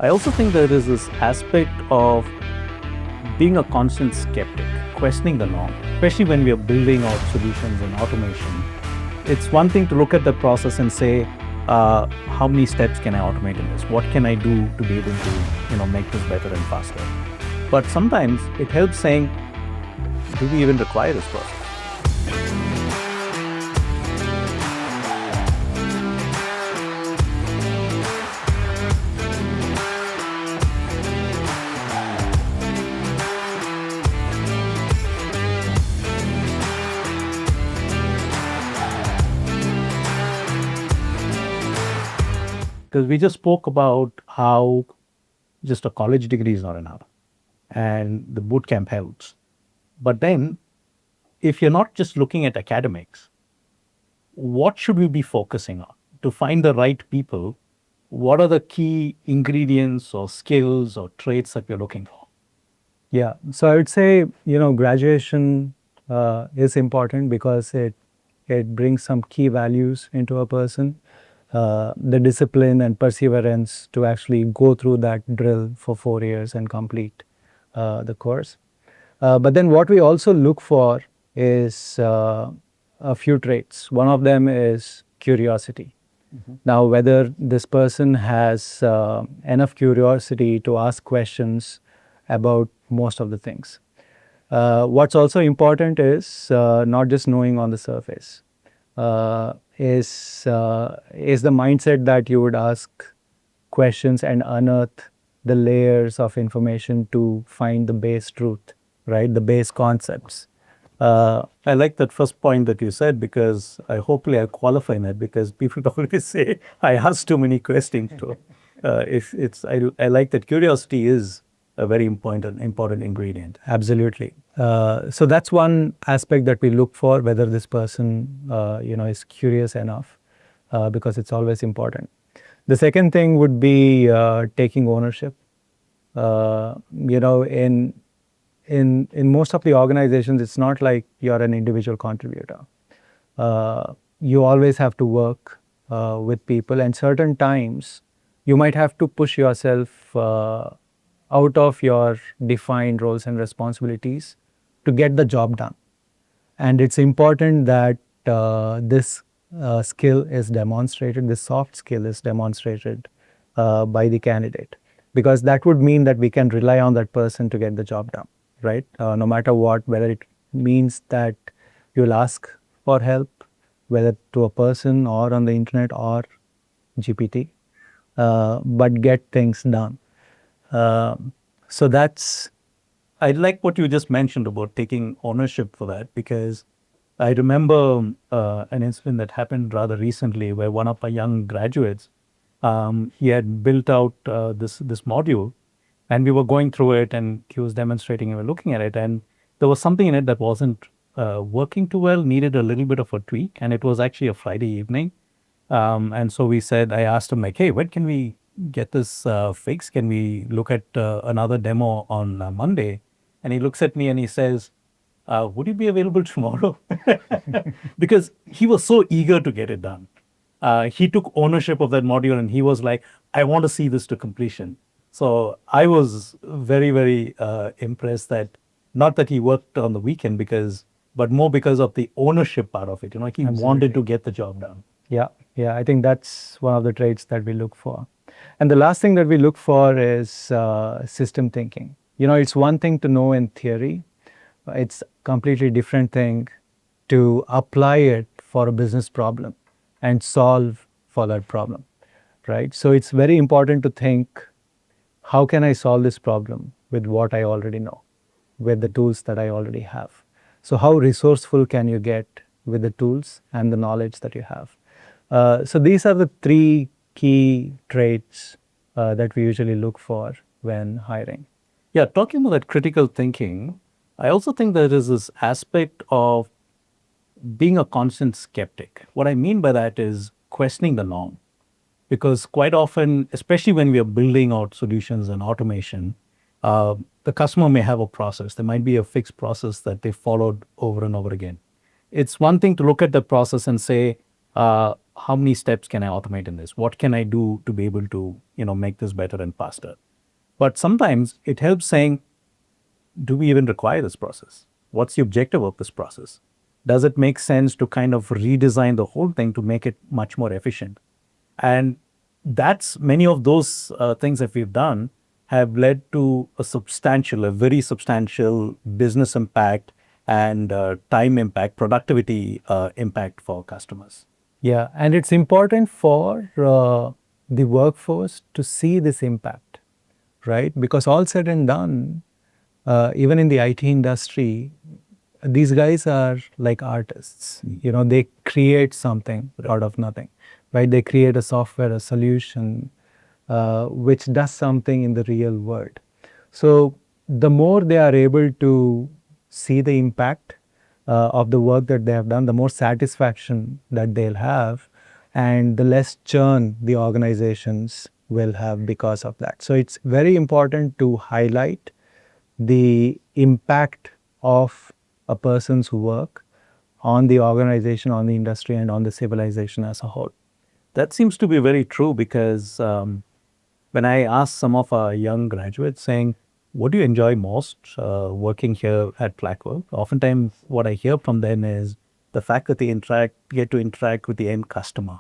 I also think there is this aspect of being a constant skeptic, questioning the norm, especially when we are building out solutions in automation. It's one thing to look at the process and say, how many steps can I automate in this? What can I do to be able to, make this better and faster? But sometimes it helps saying, do we even require this process? Because we just spoke about how just a college degree is not enough and the boot camp helps. But then, if you're not just looking at academics, what should we be focusing on? To find the right people, what are the key ingredients or skills or traits that we're looking for? Yeah, so I would say, graduation is important because it brings some key values into a person. The discipline and perseverance to actually go through that drill for 4 years and complete the course. But then what we also look for is a few traits. One of them is curiosity. Now, whether this person has enough curiosity to ask questions about most of the things. What's also important is not just knowing on the surface. Is the mindset that you would ask questions and unearth the layers of information to find the base truth, right? The base concepts. I like that first point that you said because hopefully I qualify in that because people always say I ask too many questions. I like that curiosity is a very important ingredient. Absolutely. So that's one aspect that we look for, whether this person is curious enough, because it's always important. The second thing would be taking ownership. In most of the organizations, it's not like you're an individual contributor. You always have to work with people, and certain times you might have to push yourself out of your defined roles and responsibilities to get the job done. And it's important that this skill is demonstrated, this soft skill is demonstrated by the candidate, because that would mean that we can rely on that person to get the job done, right? No matter what, whether it means that you'll ask for help, whether to a person or on the internet or GPT, but get things done. So that's. I like what you just mentioned about taking ownership for that because I remember an incident that happened rather recently where one of our young graduates, he had built out this module, and we were going through it, and he was demonstrating, and we were looking at it, and there was something in it that wasn't working too well, needed a little bit of a tweak, and it was actually a Friday evening. And so I asked him like, hey, when can we get this fixed? Can we look at another demo on Monday? And he looks at me and he says, would you be available tomorrow? Because he was so eager to get it done. He took ownership of that module and he was like, I want to see this to completion. So I was very, very impressed that not that he worked on the weekend but more because of the ownership part of it. He Absolutely. wanted to get the job done. Yeah, I think that's one of the traits that we look for. And the last thing that we look for is system thinking. It's one thing to know in theory. It's a completely different thing to apply it for a business problem and solve for that problem, right? So it's very important to think, how can I solve this problem with what I already know, with the tools that I already have? So how resourceful can you get with the tools and the knowledge that you have? So these are the three key traits that we usually look for when hiring. Yeah, talking about that critical thinking, I also think there is this aspect of being a constant skeptic. What I mean by that is questioning the norm. Because quite often, especially when we are building out solutions and automation, the customer may have a process. There might be a fixed process that they followed over and over again. It's one thing to look at the process and say, how how many steps can I automate in this? What can I do to be able to, make this better and faster? But sometimes it helps saying, do we even require this process? What's the objective of this process? Does it make sense to kind of redesign the whole thing to make it much more efficient? And that's many of those things that we've done have led to a very substantial business impact and time impact, productivity impact for customers. Yeah, and it's important for the workforce to see this impact, right? Because all said and done, even in the IT industry, these guys are like artists. You know, they create something out of nothing, right? They create a software, a solution, which does something in the real world. So the more they are able to see the impact of the work that they have done, the more satisfaction that they'll have, and the less churn the organizations will have because of that. So it's very important to highlight the impact of a person's work on the organization, on the industry, and on the civilization as a whole. That seems to be very true because when I ask some of our young graduates saying, what do you enjoy most working here at Flatworld? Oftentimes, what I hear from them is the fact that they get to interact with the end customer,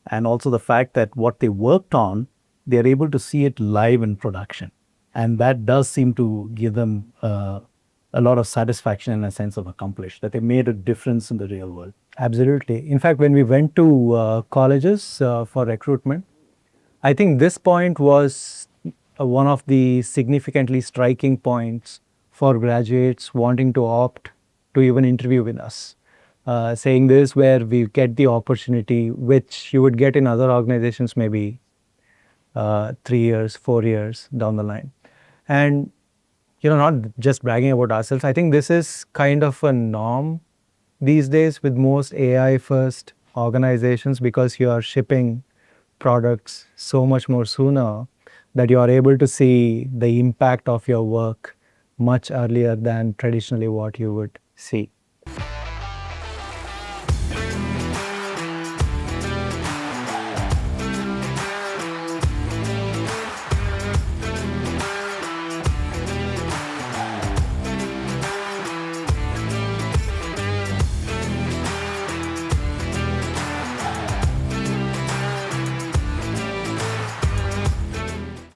and also the fact that what they worked on, they're able to see it live in production, and that does seem to give them a lot of satisfaction and a sense of accomplish that they made a difference in the real world. Absolutely. In fact, when we went to colleges for recruitment, I think this point was one of the significantly striking points for graduates wanting to opt to even interview with us. Saying this, where we get the opportunity, which you would get in other organizations maybe 3 years, 4 years down the line. And, you know, not just bragging about ourselves, I think this is kind of a norm these days with most AI first organizations, because you are shipping products so much more sooner that you are able to see the impact of your work much earlier than traditionally what you would see.